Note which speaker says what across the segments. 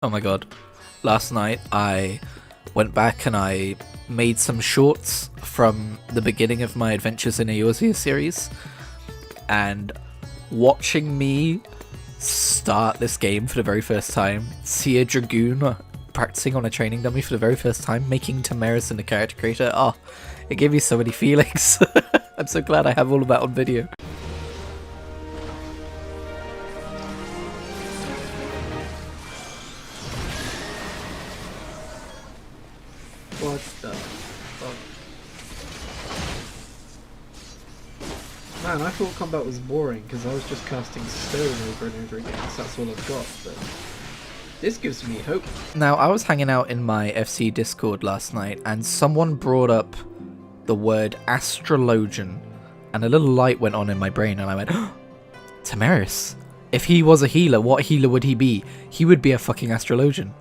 Speaker 1: Oh my god. Last night I went back and I made some shorts from the beginning of my Adventures in Eorzea series, and watching me start this game for the very first time, see a Dragoon practicing on a training dummy for the very first time, making Tamaris in the character creator, oh, it gave me so many feelings. I'm so glad I have all of that on video.
Speaker 2: What the fuck? Man, I thought combat was boring because I was just casting stone over and over again, so that's all I've got, but this gives me hope.
Speaker 1: Now, I was hanging out in my FC Discord last night and someone brought up the word Astrologian, and a little light went on in my brain and I went, oh, Tamaris. If he was a healer, what healer would he be? He would be a fucking Astrologian.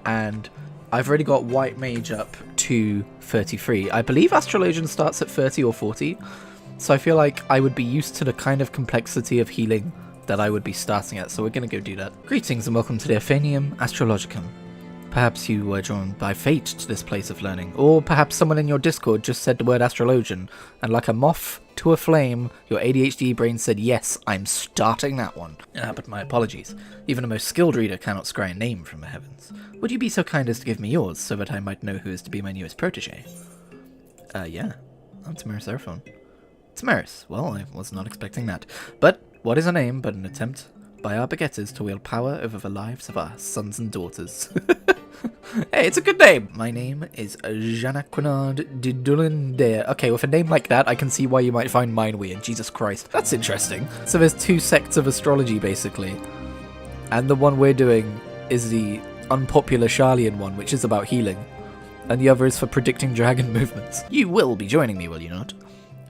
Speaker 1: And I've already got White Mage up to 33. I believe Astrologian starts at 30 or 40, so I feel like I would be used to the kind of complexity of healing that I would be starting at, so we're going to go do that. Greetings and welcome to the Aphanium Astrologicum. Perhaps you were drawn by fate to this place of learning, or perhaps someone in your Discord just said the word Astrologian, and like a moth to a flame, your ADHD brain said, yes, I'm starting that one. But my apologies. Even the most skilled reader cannot scry a name from the heavens. Would you be so kind as to give me yours, so that I might know who is to be my newest protege? Yeah. I'm Tamaris Araphon. Tamaris. Well, I was not expecting that. But what is a name but an attempt by our begetters to wield power over the lives of our sons and daughters? Hey, it's a good name! My name is Janaquinard de Dulindare. Okay, with a name like that, I can see why you might find mine weird. Jesus Christ. That's interesting. So there's two sects of astrology, basically. And the one we're doing is the unpopular Sharlayan one, which is about healing. And the other is for predicting dragon movements. You will be joining me, will you not?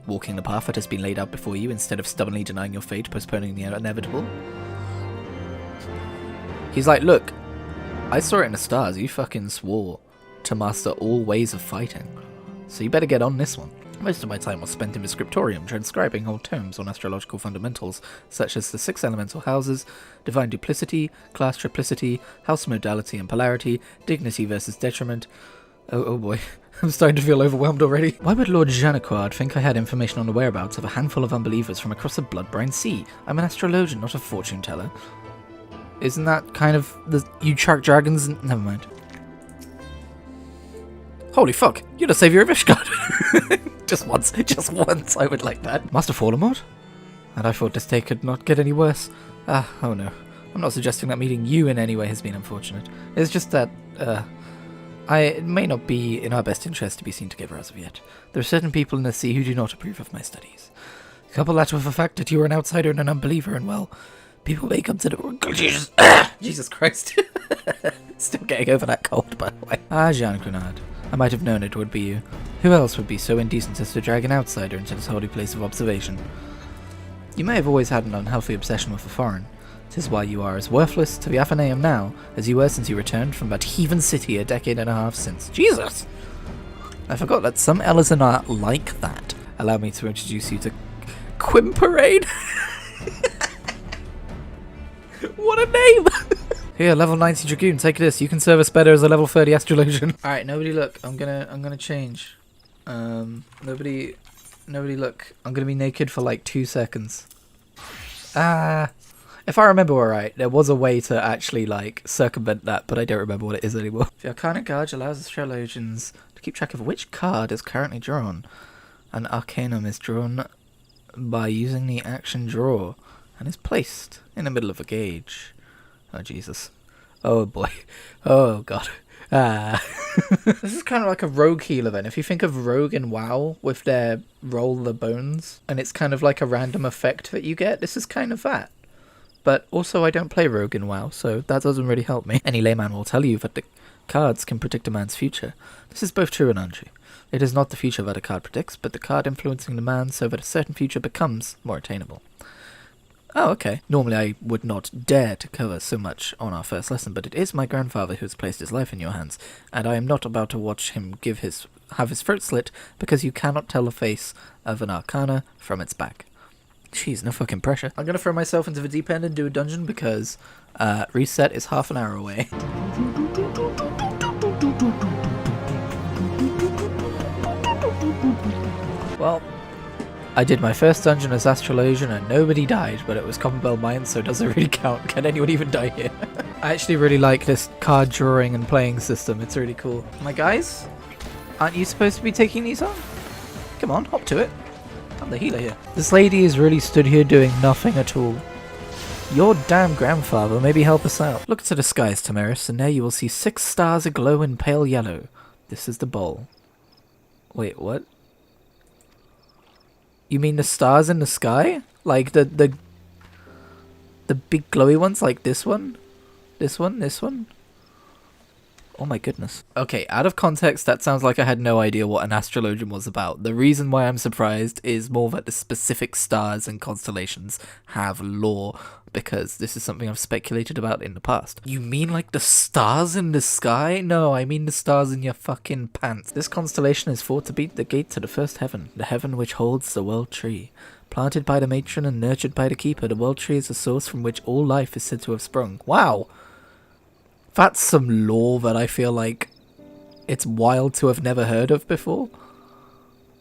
Speaker 1: Walking the path that has been laid out before you instead of stubbornly denying your fate, postponing the inevitable. He's like, look, I saw it in the stars, you fucking swore to master all ways of fighting, so you better get on this one. Most of my time was spent in the scriptorium transcribing whole tomes on astrological fundamentals, such as the 6 elemental houses, divine duplicity, class triplicity, house modality and polarity, dignity versus detriment. Oh boy, I'm starting to feel overwhelmed already. Why would Lord Janaquard think I had information on the whereabouts of a handful of unbelievers from across the blood-brine sea? I'm an astrologian, not a fortune teller. Isn't that kind of the you chart dragons? Never mind. Holy fuck, you're the savior of Ishgard. just once, I would like that. Master Fallamort? And I thought this day could not get any worse. Oh no. I'm not suggesting that meeting you in any way has been unfortunate. It's just that, it may not be in our best interest to be seen together as of yet. There are certain people in the sea who do not approve of my studies. Couple that with the fact that you are an outsider and an unbeliever, and well, people may come to the... Jesus Christ. Still getting over that cold, by the way. Jean Grenade. I might have known it would be you. Who else would be so indecent as to drag an outsider into this holy place of observation? You may have always had an unhealthy obsession with the foreign. 'Tis why you are as worthless to the Athenaeum now as you were since you returned from that heathen city a decade and a half since. Jesus! I forgot that some Elizan are like that. Allow me to introduce you to Quimparade. What a name! Here, level 90 Dragoon, take this. You can serve us better as a level 30 Astrologian. Alright, nobody look. I'm gonna change. Nobody look. I'm gonna be naked for like 2 seconds. If I remember alright, there was a way to actually like circumvent that, but I don't remember what it is anymore. The Arcana Gauge allows astrologians to keep track of which card is currently drawn. An Arcanum is drawn by using the action draw, and is placed in the middle of a gauge. Oh, Jesus. Oh, boy. Oh, God. This is kind of like a rogue healer then. If you think of rogue in WoW with their roll the bones, and it's kind of like a random effect that you get, this is kind of that. But also I don't play rogue in WoW, so that doesn't really help me. Any layman will tell you that the cards can predict a man's future. This is both true and untrue. It is not the future that a card predicts, but the card influencing the man so that a certain future becomes more attainable. Oh, okay. Normally I would not dare to cover so much on our first lesson, but it is my grandfather who has placed his life in your hands, and I am not about to watch him have his throat slit because you cannot tell the face of an arcana from its back. Jeez, no fucking pressure. I'm gonna throw myself into the deep end and do a dungeon because reset is half an hour away. Well, I did my first dungeon as Astrologian and nobody died, but it was Copperbell Mines, so does it really count? Can anyone even die here? I actually really like this card drawing and playing system. It's really cool. My guys, aren't you supposed to be taking these on? Come on, hop to it. I'm the healer here. This lady has really stood here doing nothing at all. Your damn grandfather, maybe help us out. Look to the skies, Tamaris, and there you will see 6 stars aglow in pale yellow. This is the bowl. Wait, what? You mean the stars in the sky? Like the big glowy ones like this one? This one? This one? Oh my goodness. Okay, out of context, that sounds like I had no idea what an astrologian was about. The reason why I'm surprised is more that the specific stars and constellations have lore, because this is something I've speculated about in the past. You mean like the stars in the sky? No, I mean the stars in your fucking pants. This constellation is thought to be the gate to the first heaven, the heaven which holds the world tree. Planted by the matron and nurtured by the keeper, the world tree is the source from which all life is said to have sprung. Wow! That's some lore that I feel like it's wild to have never heard of before.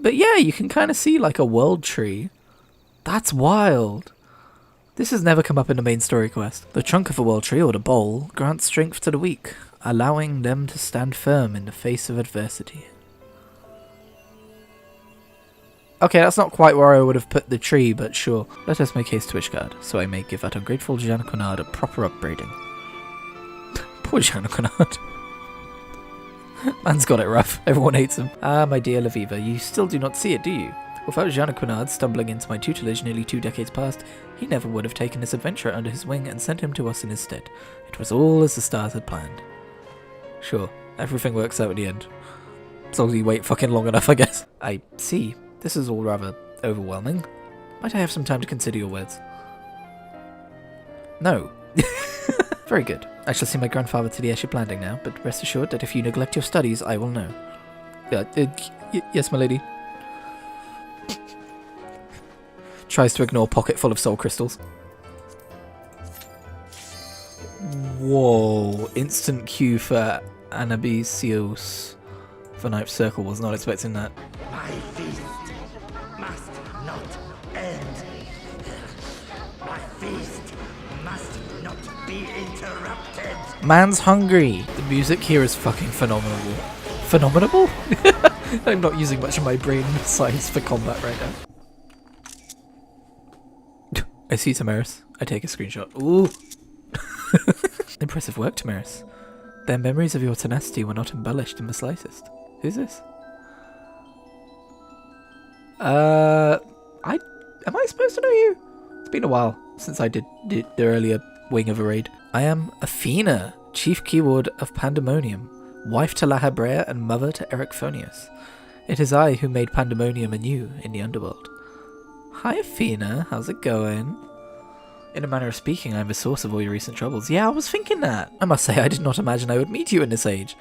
Speaker 1: But yeah, you can kind of see like a world tree. That's wild. This has never come up in the main story quest. The trunk of a world tree, or the bowl, grants strength to the weak, allowing them to stand firm in the face of adversity. Okay, that's not quite where I would have put the tree, but sure. Let us make haste to Ishgard, so I may give that ungrateful Jeanne Quinard a proper upbraiding. Poor Jeanne Quinard. Man's got it rough. Everyone hates him. Ah, my dear Laviva, you still do not see it, do you? Without Jeanne Quinard stumbling into my tutelage nearly 2 decades past, he never would have taken this adventurer under his wing and sent him to us in his stead. It was all as the stars had planned. Sure, everything works out at the end. As long as you wait fucking long enough, I guess. I see. This is all rather overwhelming. Might I have some time to consider your words? No. Very good. I shall see my grandfather to the airship landing now, but rest assured that if you neglect your studies, I will know. Yes, my lady. Tries to ignore pocket full of soul crystals. Whoa. Instant cue for Anabisios for Ninth Circle. Was not expecting that.
Speaker 3: My feast must not end. My feast must not be interrupted.
Speaker 1: Man's hungry. The music here is fucking phenomenal. Phenomenal? I'm not using much of my brain size for combat right now. I see Tamaris. I take a screenshot. Ooh. Impressive work, Tamaris. Their memories of your tenacity were not embellished in the slightest. Who's this? Am I supposed to know you? It's been a while since I did the earlier wing of a raid. I am Athena, chief keyword of Pandaemonium, wife to Lahabrea and mother to Erichthonius. It is I who made Pandaemonium anew in the underworld. Hi Athena, how's it going? In a manner of speaking, I am the source of all your recent troubles. Yeah, I was thinking that. I must say, I did not imagine I would meet you in this age.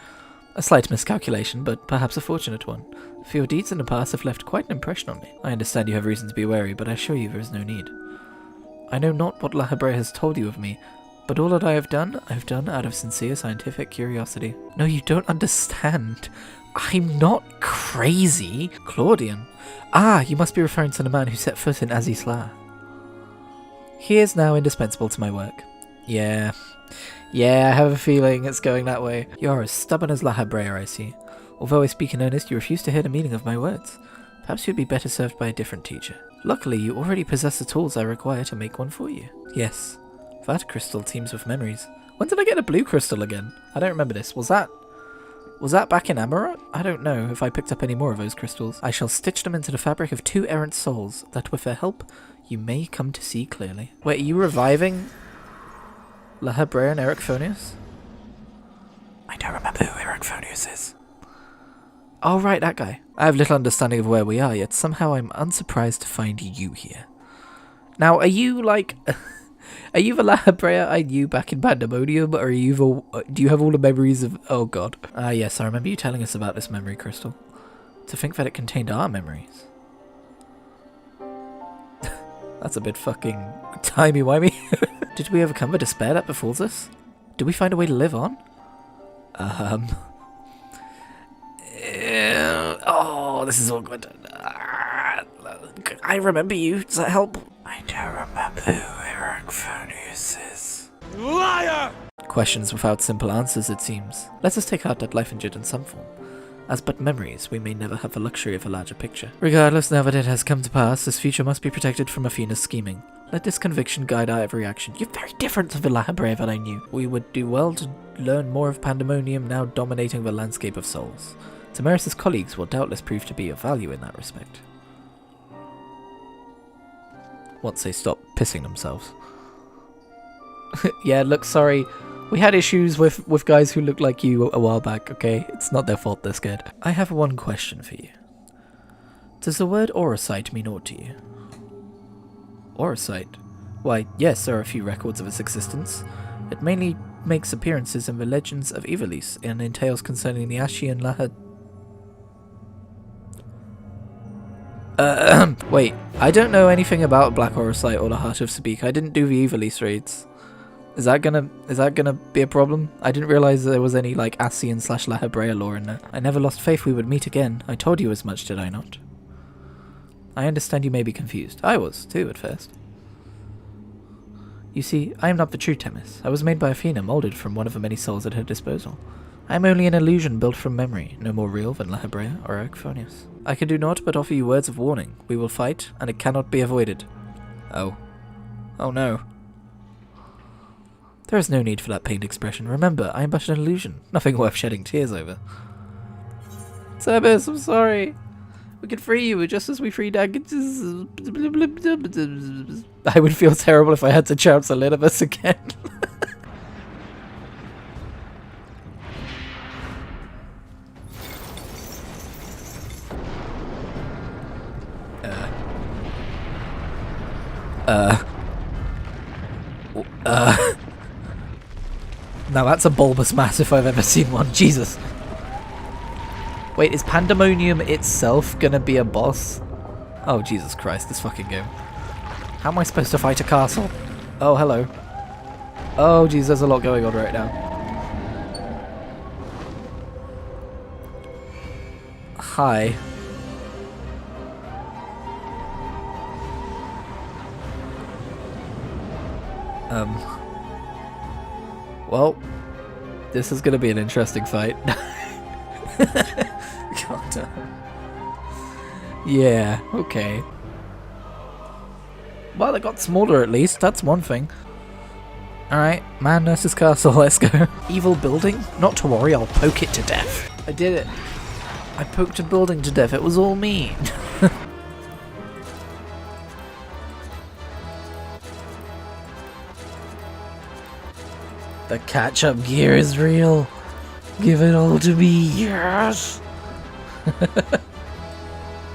Speaker 1: A slight miscalculation, but perhaps a fortunate one. For your deeds in the past have left quite an impression on me. I understand you have reason to be wary, but I assure you there is no need. I know not what Lahabrea has told you of me, but all that I have done out of sincere scientific curiosity. No, you don't understand. I'm not crazy. Claudian. Ah, you must be referring to the man who set foot in Azisla. He is now indispensable to my work. Yeah, I have a feeling it's going that way. You are as stubborn as Lahabrea, I see. Although I speak in earnest, you refuse to hear the meaning of my words. Perhaps you'd be better served by a different teacher. Luckily, you already possess the tools I require to make one for you. Yes, that crystal teems with memories. When did I get a blue crystal again? I don't remember this. Was that back in Amarat? I don't know if I picked up any more of those crystals. I shall stitch them into the fabric of 2 errant souls, that with their help, you may come to see clearly. Wait, are you reviving Lahabrea and Erichthonius? I don't remember who Erichthonius is. Oh, right, that guy. I have little understanding of where we are, yet somehow I'm unsurprised to find you here. Now, are you, like... Are you the Lahabrea I knew back in Pandaemonium, or are you the... Do you have all the memories of... Oh, God. Ah, yes, I remember you telling us about this memory crystal. To think that it contained our memories. That's a bit fucking timey-wimey. Did we overcome the despair that befalls us? Did we find a way to live on? Oh, this is awkward. I remember you. Does that help? I don't remember who Eorzea is. Liar! Questions without simple answers, it seems. Let us take heart that life endured in some form. As but memories, we may never have the luxury of a larger picture. Regardless, now that it has come to pass, this future must be protected from Athena's scheming. Let this conviction guide our every action. You're very different to the Shadowbringers that I knew. We would do well to learn more of Pandaemonium, now dominating the landscape of souls. Tamaris' colleagues will doubtless prove to be of value in that respect. Once they stop pissing themselves. Yeah, look, sorry. We had issues with guys who looked like you a while back, okay? It's not their fault they're scared. I have one question for you. Does the word Eorzea mean aught to you? Eorzea? Why, yes, there are a few records of its existence. It mainly makes appearances in the legends of Eorzea and in tales concerning the Ashian Lahad. Wait, I don't know anything about Black Eorzea or the Heart of Sabik. I didn't do the Eorzea raids. Is that gonna be a problem? I didn't realize there was any like Ascian / Shadowbringers lore in there. I never lost faith we would meet again. I told you as much, did I not? I understand you may be confused. I was, too, at first. You see, I am not the true Themis. I was made by Athena, molded from one of the many souls at her disposal. I am only an illusion built from memory, no more real than Shadowbringers or Euphonius. I can do naught but offer you words of warning. We will fight, and it cannot be avoided. Oh. Oh no. There is no need for that pained expression. Remember, I am but an illusion. Nothing worth shedding tears over. Sebis, I'm sorry. We could free you just as we freed Agatis. I would feel terrible if I had to chant Elidibus again. Now that's a bulbous mass if I've ever seen one. Jesus. Wait, is Pandaemonium itself gonna be a boss? Oh, Jesus Christ, this fucking game. How am I supposed to fight a castle? Oh, hello. Oh, jeez, there's a lot going on right now. Hi. Well, this is gonna be an interesting fight. God. Yeah, okay. Well, it got smaller at least, that's one thing. Alright, man versus castle, let's go. Evil building? Not to worry, I'll poke it to death. I did it. I poked a building to death, it was all me. The catch-up gear is real. Give it all to me, yes!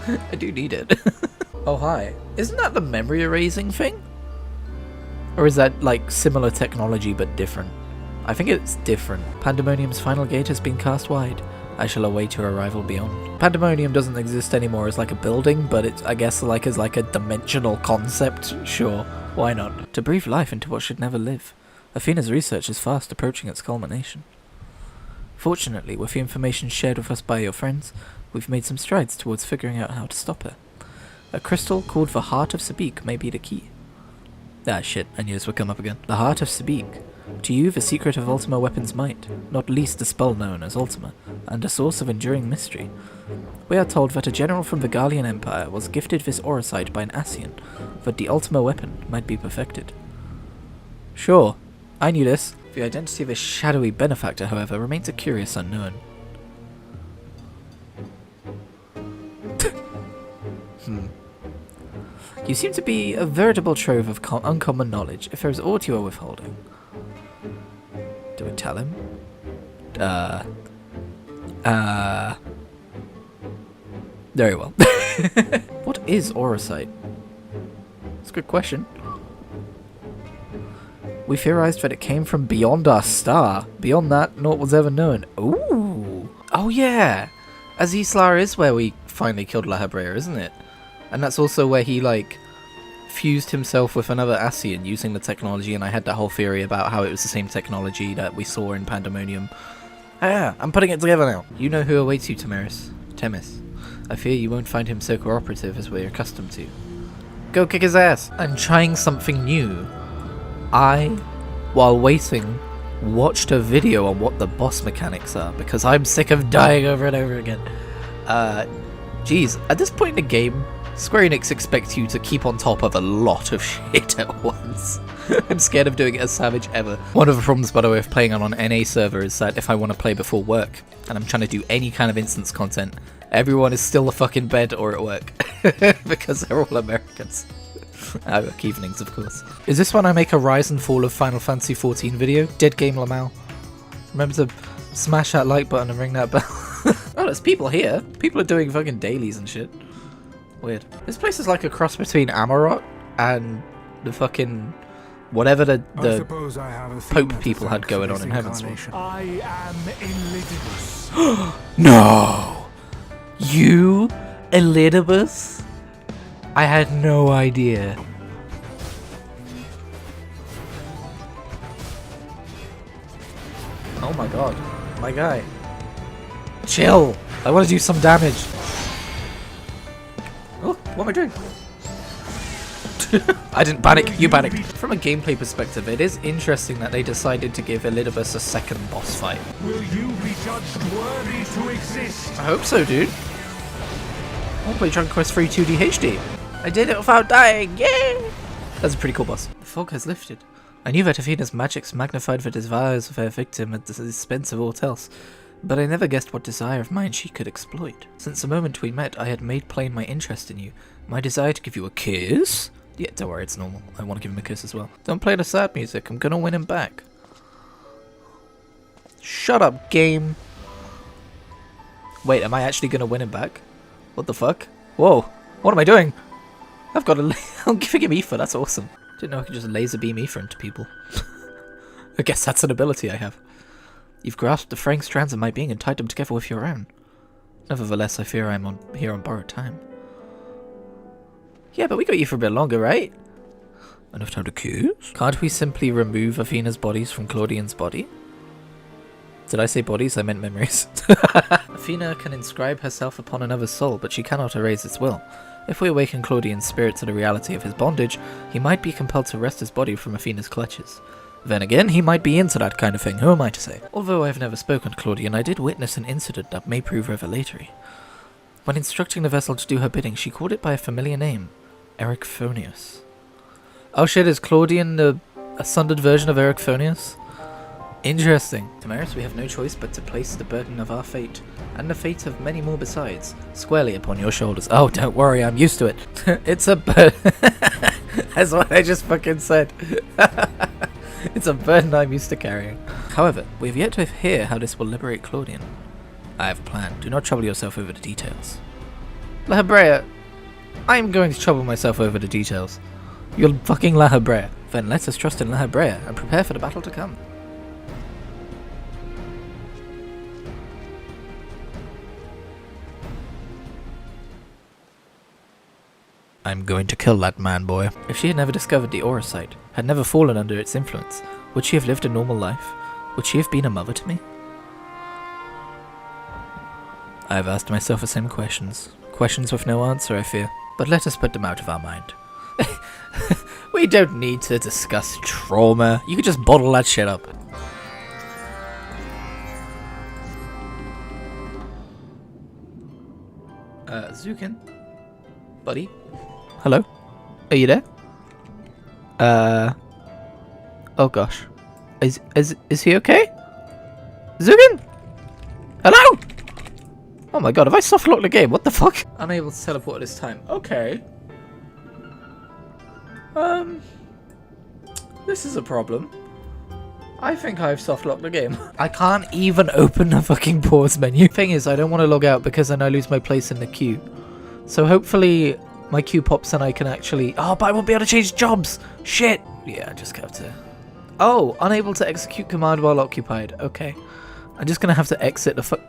Speaker 1: I do need it. Oh, hi. Isn't that the memory erasing thing? Or is that, like, similar technology but different? I think it's different. Pandaemonium's final gate has been cast wide. I shall await your arrival beyond. Pandemonium doesn't exist anymore as like a building, but it's, I guess, like as like a dimensional concept. Sure, why not? To breathe life into what should never live. Athena's research is fast approaching its culmination. Fortunately, with the information shared with us by your friends, we've made some strides towards figuring out how to stop her. A crystal called the Heart of Sabik may be the key. Ah shit, I knew this would come up again. The Heart of Sabik. To you, the secret of Ultima weapon's might, not least the spell known as Ultima, and a source of enduring mystery. We are told that a general from the Gallian Empire was gifted this Eorzea by an Ascian, that the Ultima weapon might be perfected. Sure, I knew this. The identity of this shadowy benefactor, however, remains a curious unknown. You seem to be a veritable trove of uncommon knowledge, if there is aught you are withholding. Do I tell him? Very well. What is Eorzea? That's a good question. We theorized that it came from beyond our star. Beyond that, naught was ever known. Ooh. Oh yeah! Azizlar is where we finally killed Shadowbringers, isn't it? And that's also where he, like, fused himself with another Ascian using the technology, and I had that whole theory about how it was the same technology that we saw in Pandaemonium. Ah, yeah, I'm putting it together now. You know who awaits you, Temis. I fear you won't find him so cooperative as we're accustomed to. Go kick his ass! I'm trying something new. I, while waiting, watched a video on what the boss mechanics are, because I'm sick of dying over and over again. Geez, at this point in the game, Square Enix expects you to keep on top of a lot of shit at once. I'm scared of doing it as Savage ever. One of the problems, by the way, of playing on an NA server is that if I want to play before work, and I'm trying to do any kind of instance content, everyone is still a fucking bed or at work. Because they're all Americans. I work evenings, of course. Is this when I make a rise and fall of Final Fantasy XIV video? Dead Game Lamau. Remember to smash that like button and ring that bell. Oh, there's people here. People are doing fucking dailies and shit. Weird. This place is like a cross between Amarok and the fucking whatever the Pope people had going on in Heavensward.
Speaker 4: I am Elidibus.
Speaker 1: No! You? Elidibus? I had no idea. Oh my god. My guy. Chill! I want to do some damage. Oh, what am I doing? I didn't panic, you panicked. From a gameplay perspective, it is interesting that they decided to give Elidibus a second boss fight.
Speaker 4: Will you be judged worthy to exist?
Speaker 1: I hope so, dude. I'll play Dragon Quest 3 2D HD. I did it without dying, yay! That's a pretty cool boss. The fog has lifted. I knew that Athena's magics magnified the desires of her victim at the expense of aught else, but I never guessed what desire of mine she could exploit. Since the moment we met, I had made plain my interest in you. My desire to give you a kiss? Yeah, don't worry, it's normal. I want to give him a kiss as well. Don't play the sad music, I'm gonna win him back. Shut up, game. Wait, am I actually gonna win him back? What the fuck? Whoa, what am I doing? I've got a... I'm giving him ether, that's awesome. Didn't know I could just laser beam ether into people. I guess that's an ability I have. You've grasped the fraying strands of my being and tied them together with your own. Nevertheless, I fear I'm here on borrowed time. Yeah, but we got you for a bit longer, right? Enough time to kiss? Can't we simply remove Athena's bodies from Claudian's body? Did I say bodies? I meant memories. Athena can inscribe herself upon another's soul, but she cannot erase its will. If we awaken Claudian's spirit to the reality of his bondage, he might be compelled to wrest his body from Athena's clutches. Then again, he might be into that kind of thing, who am I to say? Although I have never spoken to Claudian, I did witness an incident that may prove revelatory. When instructing the vessel to do her bidding, she called it by a familiar name, Erichthonius. Oh shit, is Claudian a sundered version of Erichthonius? Interesting. Damaris, we have no choice but to place the burden of our fate, and the fate of many more besides, squarely upon your shoulders. Oh, don't worry, I'm used to it. It's a burden. That's what I just fucking said. It's a burden I'm used to carrying. However, we have yet to hear how this will liberate Claudian. I have a plan. Do not trouble yourself over the details. Lahabrea, I am going to trouble myself over the details. You're fucking Lahabrea. Then let us trust in Lahabrea and prepare for the battle to come. I'm going to kill that man, boy. If she had never discovered the Aura site, had never fallen under its influence, would she have lived a normal life? Would she have been a mother to me? I have asked myself the same questions. Questions with no answer, I fear. But let us put them out of our mind. We don't need to discuss trauma. You could just bottle that shit up. Zukin? Buddy? Hello? Are you there? Oh gosh. Is he okay? Zukin? Hello? Oh my god, have I soft locked the game? What the fuck? Unable to teleport at this time. Okay. This is a problem. I think I've soft locked the game. I can't even open the fucking pause menu. Thing is, I don't want to log out because then I lose my place in the queue. So hopefully my queue pops and I can actually... Oh, but I won't be able to change jobs! Shit! Yeah, I just have to... Oh, unable to execute command while occupied. Okay. I'm just gonna have to exit the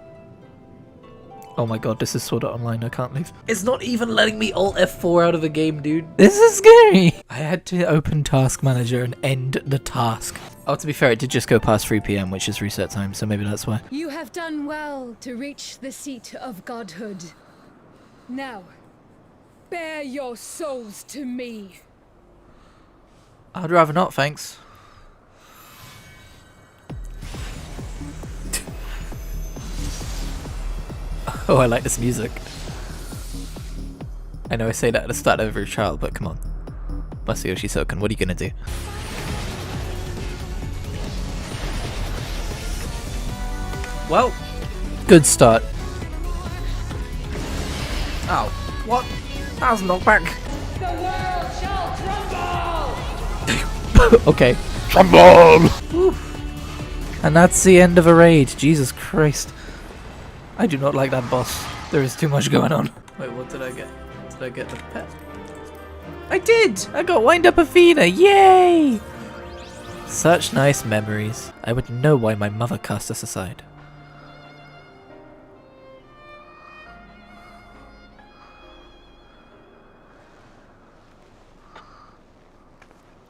Speaker 1: Oh my god, this is Sword Art Online, I can't leave. It's not even letting me Alt F4 out of the game, dude. This is scary! I had to open Task Manager and end the task. Oh, to be fair, it did just go past 3 PM, which is reset time, so maybe that's why.
Speaker 5: You have done well to reach the seat of godhood. Now, bear your souls to me.
Speaker 1: I'd rather not, thanks. Oh, I like this music. I know I say that at the start of every trial, but come on. Masayoshi Soken, what are you gonna do? Well, good start. Oh, what? That was a knockback.
Speaker 5: The world shall crumble!
Speaker 1: Okay. Crumble! And that's the end of a raid. Jesus Christ. I do not like that boss. There is too much going on. Wait, what did I get? Did I get the pet? I did! I got Wind Up Athena! Yay! Such nice memories. I would know why my mother cast us aside.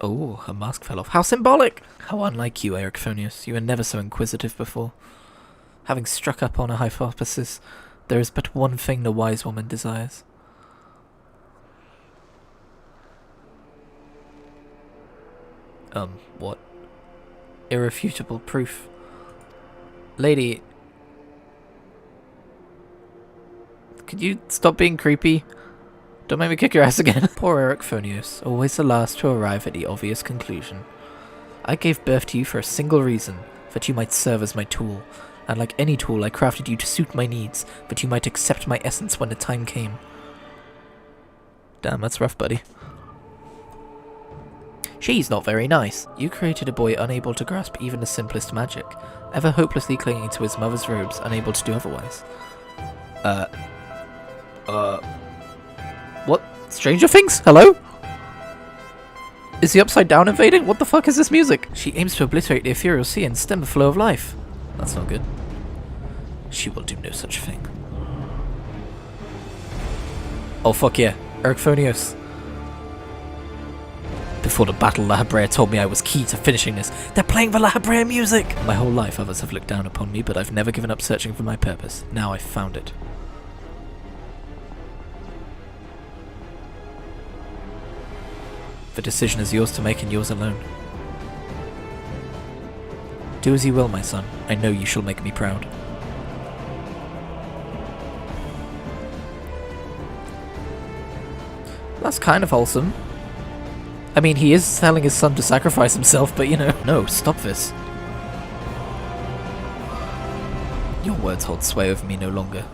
Speaker 1: Oh, her mask fell off. How symbolic! How unlike you, Eric Phonius. You were never so inquisitive before. Having struck up on a hypothesis, there is but one thing the wise woman desires. What? Irrefutable proof. Lady... Could you stop being creepy? Don't make me kick your ass again. Poor Eric Phonius, always the last to arrive at the obvious conclusion. I gave birth to you for a single reason, that you might serve as my tool. And like any tool, I crafted you to suit my needs, that you might accept my essence when the time came. Damn, that's rough, buddy. She's not very nice. You created a boy unable to grasp even the simplest magic, ever hopelessly clinging to his mother's robes, unable to do otherwise. What? Stranger Things? Hello? Is the Upside Down invading? What the fuck is this music? She aims to obliterate the ethereal sea and stem the flow of life. That's not good. She will do no such thing. Oh fuck yeah, Eric Phonius. Before the battle, La Habrea told me I was key to finishing this. They're playing the La Habrea music! My whole life others have looked down upon me, but I've never given up searching for my purpose. Now I've found it. The decision is yours to make and yours alone. Do as you will, my son. I know you shall make me proud. That's kind of wholesome. I mean, he is telling his son to sacrifice himself, but you know. No, stop this. Your words hold sway over me no longer.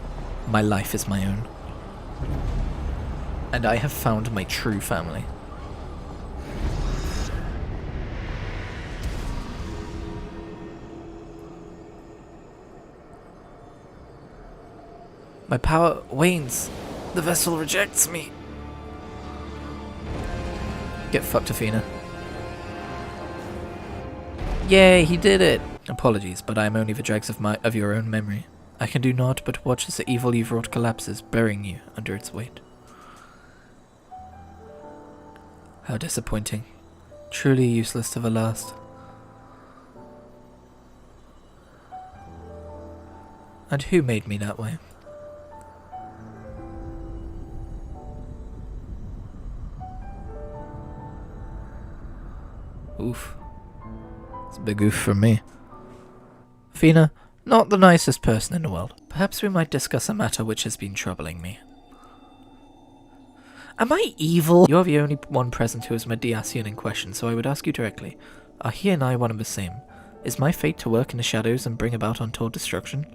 Speaker 1: My life is my own. And I have found my true family. My power wanes. The vessel rejects me. Get fucked, Athena. Yay, he did it! Apologies, but I am only the dregs of your own memory. I can do naught but watch as the evil you've wrought collapses, burying you under its weight. How disappointing. Truly useless to the last. And who made me that way? Oof. It's a big oof from me. Athena, not the nicest person in the world. Perhaps we might discuss a matter which has been troubling me. Am I evil? You're the only one present who is Mediasian in question, so I would ask you directly. Are he and I one and the same? Is my fate to work in the shadows and bring about untold destruction?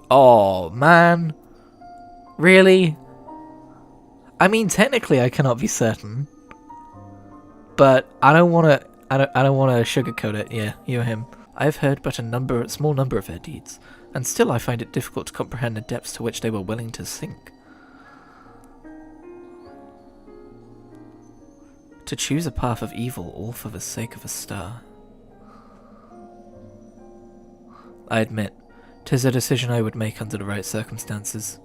Speaker 1: Oh, man. Really? I mean, technically, I cannot be certain, but I don't want to. I don't want to sugarcoat it. Yeah, you or him. I have heard but a small number of their deeds, and still I find it difficult to comprehend the depths to which they were willing to sink. To choose a path of evil, all for the sake of a star. I admit, 'tis a decision I would make under the right circumstances.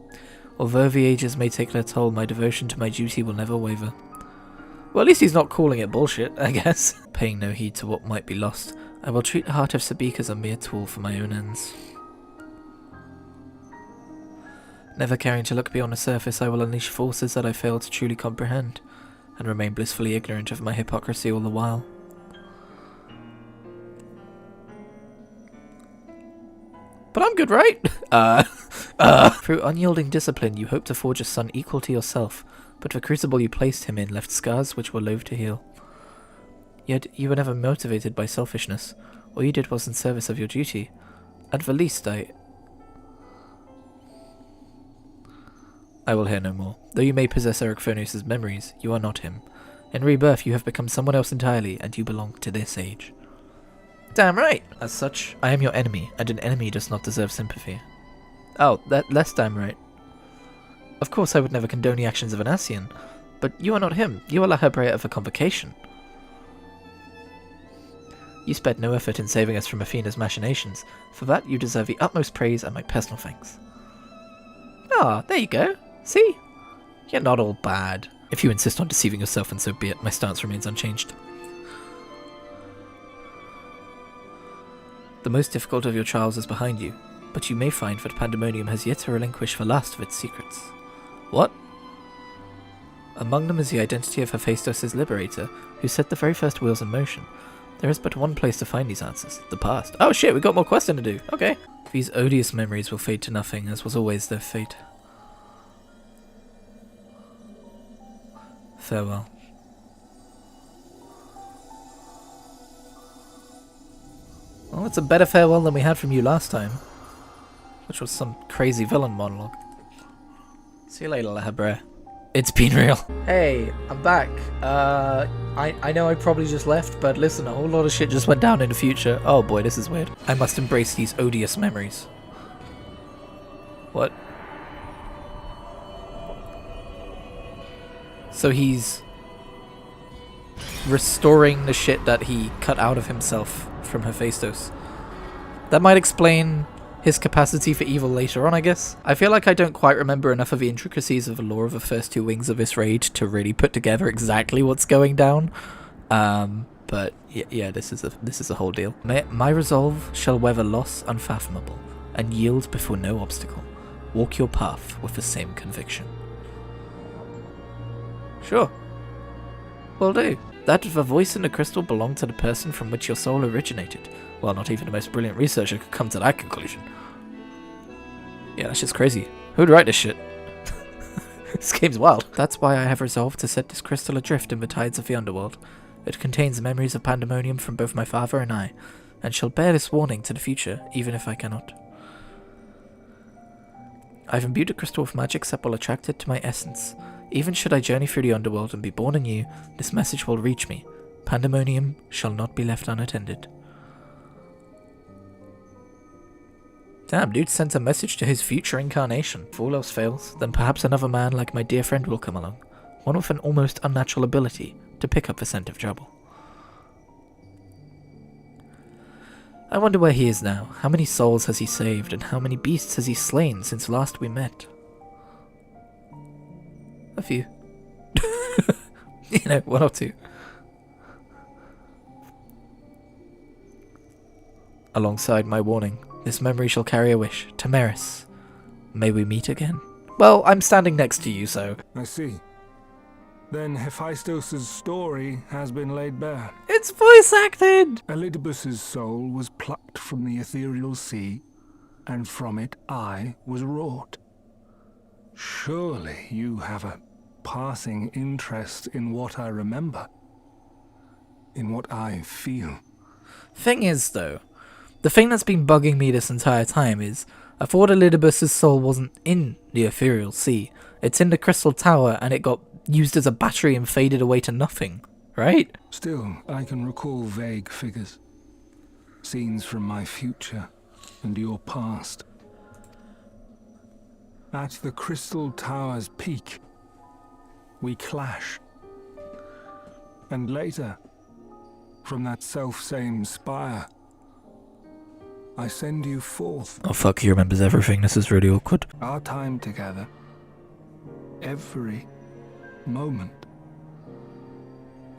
Speaker 1: Although the ages may take their toll, my devotion to my duty will never waver. Well, at least he's not calling it bullshit, I guess. Paying no heed to what might be lost, I will treat the heart of Sabik as a mere tool for my own ends. Never caring to look beyond the surface, I will unleash forces that I fail to truly comprehend, and remain blissfully ignorant of my hypocrisy all the while. But I'm good, right? Through unyielding discipline, you hope to forge a son equal to yourself, but the crucible you placed him in left scars which were loath to heal. Yet you were never motivated by selfishness. All you did was in service of your duty. At the least, I will hear no more. Though you may possess Eric Furnace's memories, you are not him. In rebirth, you have become someone else entirely, and you belong to this age. Damn right! As such, I am your enemy, and an enemy does not deserve sympathy. Oh, that's damn right. Of course I would never condone the actions of an Ascian, but you are not him. You are La Hebrea of a convocation. You spared no effort in saving us from Athena's machinations. For that, you deserve the utmost praise and my personal thanks. Ah, there you go. See? You're not all bad. If you insist on deceiving yourself, and so be it, my stance remains unchanged. The most difficult of your trials is behind you, but you may find that Pandaemonium has yet to relinquish the last of its secrets. What? Among them is the identity of Hephaestus' liberator, who set the very first wheels in motion. There is but one place to find these answers, the past. Oh shit, we got more questing to do. Okay. These odious memories will fade to nothing, as was always their fate. Farewell. Well, it's a better farewell than we had from you last time, which was some crazy villain monologue. See you later, La Hebrea. It's been real. Hey, I'm back. I know I probably just left, but listen, a whole lot of shit just went down in the future. Oh boy, this is weird. I must embrace these odious memories. What? So he's restoring the shit that he cut out of himself from Hephaestus. That might explain his capacity for evil later on, I guess. I feel like I don't quite remember enough of the intricacies of the lore of the first two wings of this raid to really put together exactly what's going down. But yeah, this is a whole deal. My resolve shall weather loss unfathomable, and yield before no obstacle. Walk your path with the same conviction. Sure. Will do. That the voice in the crystal belonged to the person from which your soul originated. Well, not even the most brilliant researcher could come to that conclusion. Yeah, that's just crazy. Who'd write this shit? This game's wild. That's why I have resolved to set this crystal adrift in the tides of the underworld. It contains memories of Pandaemonium from both my father and I, and shall bear this warning to the future, even if I cannot. I've imbued the crystal with magic that will attract it to my essence. Even should I journey through the underworld and be born anew, this message will reach me. Pandaemonium shall not be left unattended. Damn, dude sent a message to his future incarnation. If all else fails, then perhaps another man like my dear friend will come along. One with an almost unnatural ability to pick up the scent of trouble. I wonder where he is now. How many souls has he saved, and how many beasts has he slain since last we met? A few. You know, one or two. Alongside my warning, this memory shall carry a wish. Tamaris, may we meet again? Well, I'm standing next to you, so...
Speaker 4: I see. Then Hephaestus' story has been laid bare.
Speaker 1: It's voice acted!
Speaker 4: Elidibus's soul was plucked from the ethereal sea, and from it I was wrought. Surely you have a passing interest in what I remember, in what I feel.
Speaker 1: Thing is, though, the thing that's been bugging me this entire time is, I thought Elidibus's soul wasn't in the ethereal sea. It's in the crystal tower, and it got used as a battery and faded away to nothing, right?
Speaker 4: Still, I can recall vague figures, scenes from my future and your past. At the crystal tower's peak, we clash. And later, from that self-same spire, I send you forth.
Speaker 1: Oh fuck, he remembers everything. This is really awkward.
Speaker 4: Our time together, every moment,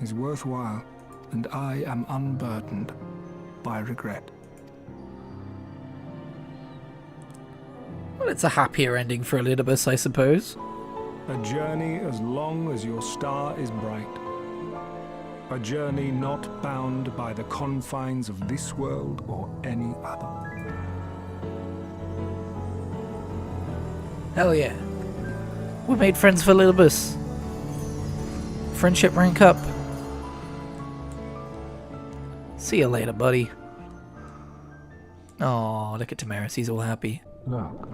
Speaker 4: is worthwhile, and I am unburdened by regret.
Speaker 1: Well, it's a happier ending for Elidibus, I suppose.
Speaker 4: A journey as long as your star is bright. A journey not bound by the confines of this world or any other.
Speaker 1: Hell yeah. We made friends for Elidibus. Friendship rank up. See you later, buddy. Oh, look at Tamaris, he's all happy.
Speaker 4: Look.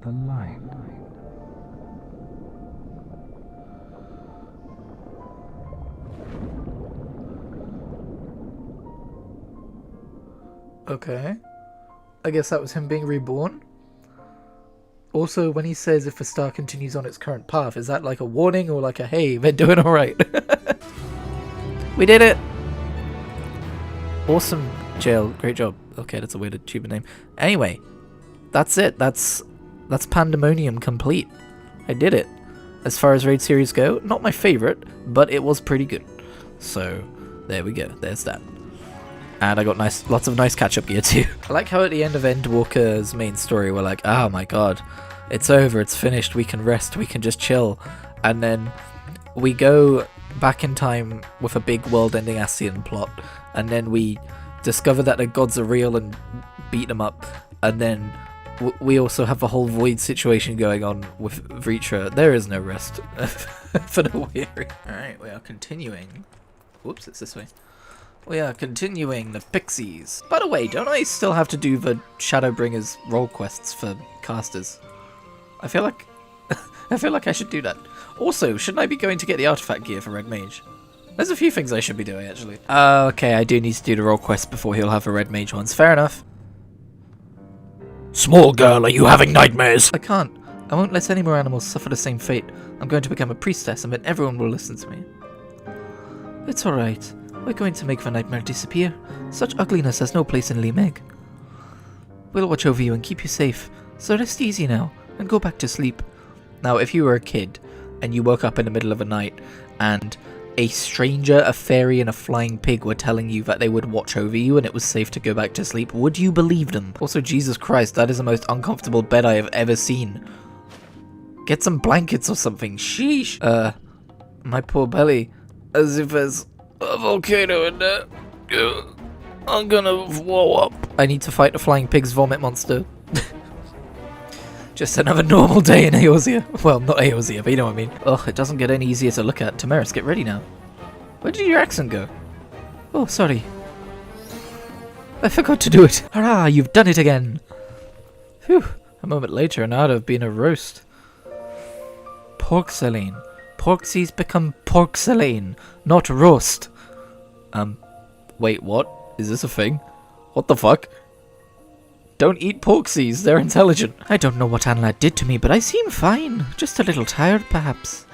Speaker 4: The light.
Speaker 1: Okay. I guess that was him being reborn. Also, when he says if a star continues on its current path, is that like a warning or like a hey, they're doing alright? We did it! Awesome, Jail. Great job. Okay, that's a weird achievement name. Anyway, that's it. That's Pandaemonium complete. I did it. As far as raid series go, not my favourite, but it was pretty good. So, there we go. There's that. And I got lots of nice catch-up gear too. I like how at the end of Endwalker's main story, we're like, oh my god, it's over, it's finished, we can rest, we can just chill. And then we go back in time with a big world-ending Ascian plot, and then we discover that the gods are real and beat them up, and then we also have a whole void situation going on with Vritra. There is no rest for the weary. Alright, we are continuing. Whoops, it's this way. We are continuing the Pixies. By the way, don't I still have to do the Shadowbringers role quests for casters? I feel like I should do that. Also, shouldn't I be going to get the artifact gear for Red Mage? There's a few things I should be doing, actually. Okay, I do need to do the role quest before he'll have the Red Mage ones. Fair enough. Small girl, are you having nightmares? I can't. I won't let any more animals suffer the same fate. I'm going to become a priestess, and then everyone will listen to me. It's alright. We're going to make the nightmare disappear. Such ugliness has no place in Limeg. We'll watch over you and keep you safe, so rest easy now, and go back to sleep. Now, if you were a kid, and you woke up in the middle of the night, and a stranger, a fairy, and a flying pig were telling you that they would watch over you and it was safe to go back to sleep, would you believe them? Also, Jesus Christ, that is the most uncomfortable bed I have ever seen. Get some blankets or something, sheesh. My poor belly, as if there's a volcano in there. I'm gonna blow up. I need to fight the flying pig's vomit monster. Just another normal day in Eorzea. Well, not Eorzea, but you know what I mean. Ugh, it doesn't get any easier to look at. Tamaris, get ready now. Where did your accent go? Oh, sorry. I forgot to do it. Hurrah, you've done it again. Phew, a moment later and I'd have been a roast. Porcelain. Porksies become porcelain, not roast. Wait, what? Is this a thing? What the fuck? Don't eat porksies, they're intelligent. I don't know what Anlad did to me, but I seem fine. Just a little tired, perhaps.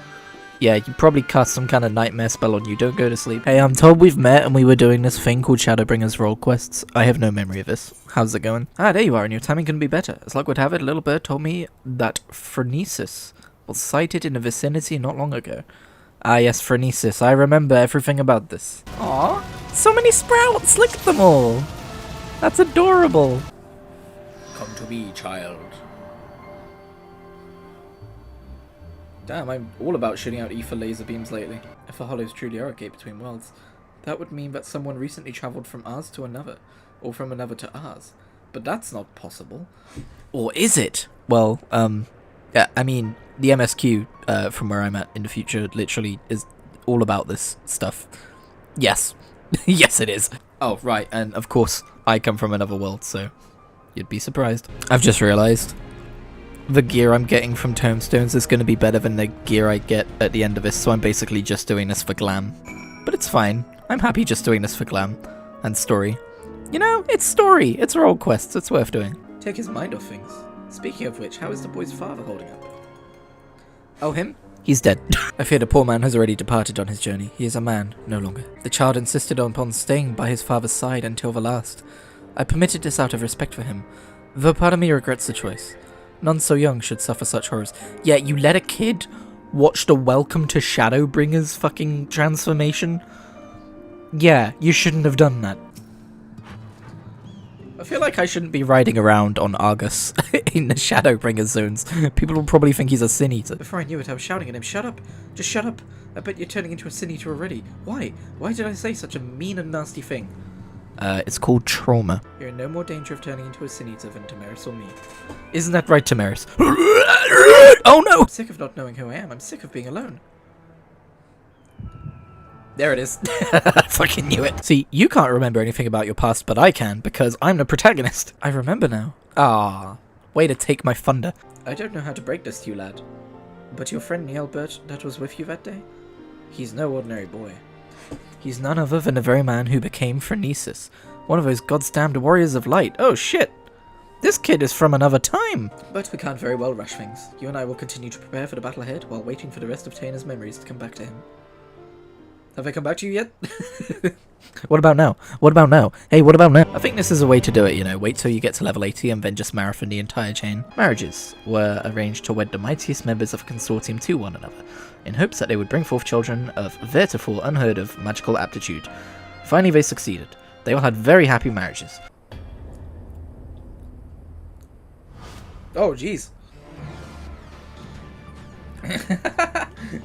Speaker 1: Yeah, you probably cast some kind of nightmare spell on you, don't go to sleep. Hey, I'm told we've met and we were doing this thing called Shadowbringers role quests. I have no memory of this. How's it going? Ah, there you are, and your timing couldn't be better. As luck would have it, a little bird told me that Phronesis was sighted in the vicinity not long ago. Ah yes, Phronesis, I remember everything about this. Aww, so many sprouts, look at them all. That's adorable. Come to me, child. Damn, I'm all about shooting out ether laser beams lately. If the hollows truly are a gate between worlds, that would mean that someone recently travelled from ours to another, or from another to ours. But that's not possible. Or is it? Well, yeah, I mean, the MSQ, from where I'm at in the future, literally is all about this stuff. Yes. Yes, it is. Oh, right, and of course, I come from another world, so you'd be surprised. I've just realised the gear I'm getting from Tomestones is going to be better than the gear I get at the end of this, so I'm basically just doing this for glam. But it's fine. I'm happy just doing this for glam. And story. You know, it's story. It's role quests. It's worth doing. Take his mind off things. Speaking of which, how is the boy's father holding up? Oh, him? He's dead. I fear the poor man has already departed on his journey. He is a man, no longer. The child insisted upon staying by his father's side until the last. I permitted this out of respect for him, though part of me regrets the choice. None so young should suffer such horrors. Yeah, you let a kid watch the Welcome to Shadowbringers fucking transformation? Yeah, you shouldn't have done that. I feel like I shouldn't be riding around on Argus in the Shadowbringers zones. People will probably think he's a Sin Eater. Before I knew it, I was shouting at him, "Shut up! Just shut up! I bet you're turning into a Sin Eater already. Why? Why did I say such a mean and nasty thing?" It's called trauma. You're in no more danger of turning into a Sin Eater than Tamaris or me. Isn't that right, Tamaris? Oh no! I'm sick of not knowing who I am. I'm sick of being alone. There it is. I fucking knew it. See, you can't remember anything about your past, but I can, because I'm the protagonist. I remember now. Ah, way to take my thunder. I don't know how to break this to you, lad. But your friend Nielbert that was with you that day? He's no ordinary boy. He's none other than the very man who became Phronesis, one of those goddamned warriors of light. Oh shit! This kid is from another time! But we can't very well rush things. You and I will continue to prepare for the battle ahead while waiting for the rest of Taina's memories to come back to him. Have I come back to you yet? What about now? What about now? Hey, what about now? I think this is a way to do it, you know, wait till you get to level 80 and then just marathon the entire chain. Marriages were arranged to wed the mightiest members of a consortium to one another, in hopes that they would bring forth children of theretofore unheard of magical aptitude. Finally they succeeded. They all had very happy marriages. Oh, jeez.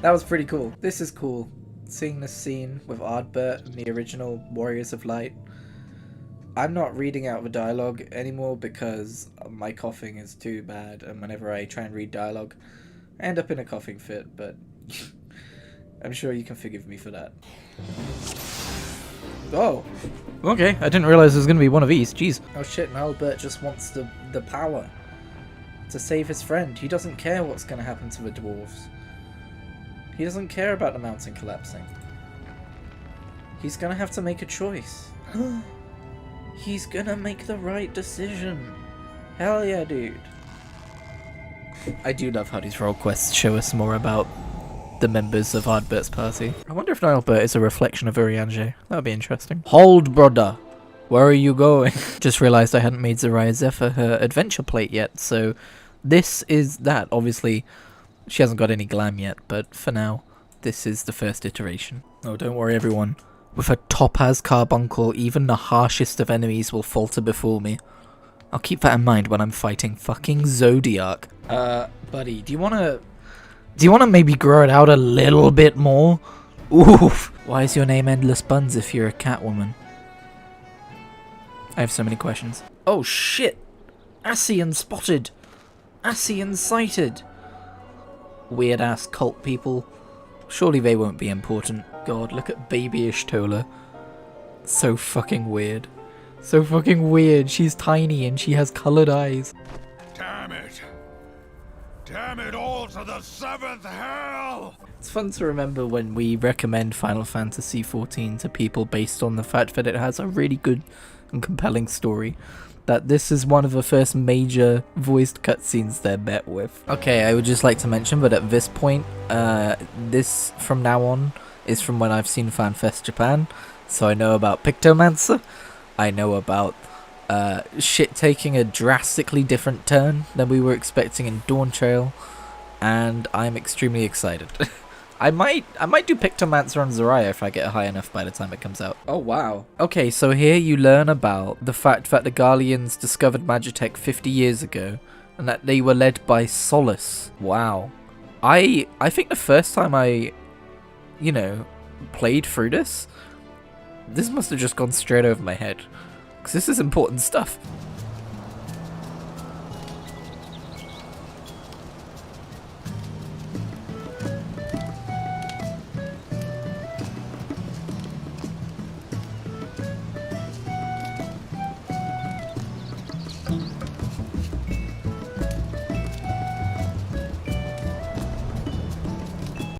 Speaker 1: That was pretty cool. This is cool. Seeing this scene with Ardbert and the original Warriors of Light. I'm not reading out the dialogue anymore because my coughing is too bad, and whenever I try and read dialogue, I end up in a coughing fit, but I'm sure you can forgive me for that. Oh! Okay, I didn't realize there was going to be one of these, jeez. Oh shit, and Ardbert just wants the power to save his friend. He doesn't care what's going to happen to the dwarves. He doesn't care about the mountain collapsing. He's gonna have to make a choice. He's gonna make the right decision. Hell yeah, dude. I do love how these role quests show us more about the members of Ardbert's party. I wonder if Nielbert is a reflection of Eorzea. That would be interesting. Hold, brother. Where are you going? Just realized I hadn't made Zariah Zephyr her adventure plate yet, so this is that. Obviously, she hasn't got any glam yet, but for now, this is the first iteration. Oh, don't worry everyone. With a topaz carbuncle, even the harshest of enemies will falter before me. I'll keep that in mind when I'm fighting fucking Zodiac. Buddy, do you wanna maybe grow it out a little bit more? Oof. Why is your name Endless Buns if you're a Catwoman? I have so many questions. Oh shit! Ascian spotted! Ascian sighted! Weird ass cult people. Surely they won't be important. God, look at baby Ishtola. So fucking weird. So fucking weird. She's tiny and she has coloured eyes.
Speaker 6: Damn it! Damn it all to the seventh hell!
Speaker 1: It's fun to remember when we recommend Final Fantasy XIV to people based on the fact that it has a really good and compelling story. That this is one of the first major voiced cutscenes they're met with. Okay, I would just like to mention that at this point, this from now on is from when I've seen FanFest Japan, so I know about Pictomancer, I know about shit taking a drastically different turn than we were expecting in Dawn Trail, and I'm extremely excited. I might do Pictomancer on Zariah if I get it high enough by the time it comes out. Oh wow. Okay, so here you learn about the fact that the Garleans discovered Magitech 50 years ago, and that they were led by Solace. Wow. I think the first time I, you know, played through this must have just gone straight over my head. Because this is important stuff.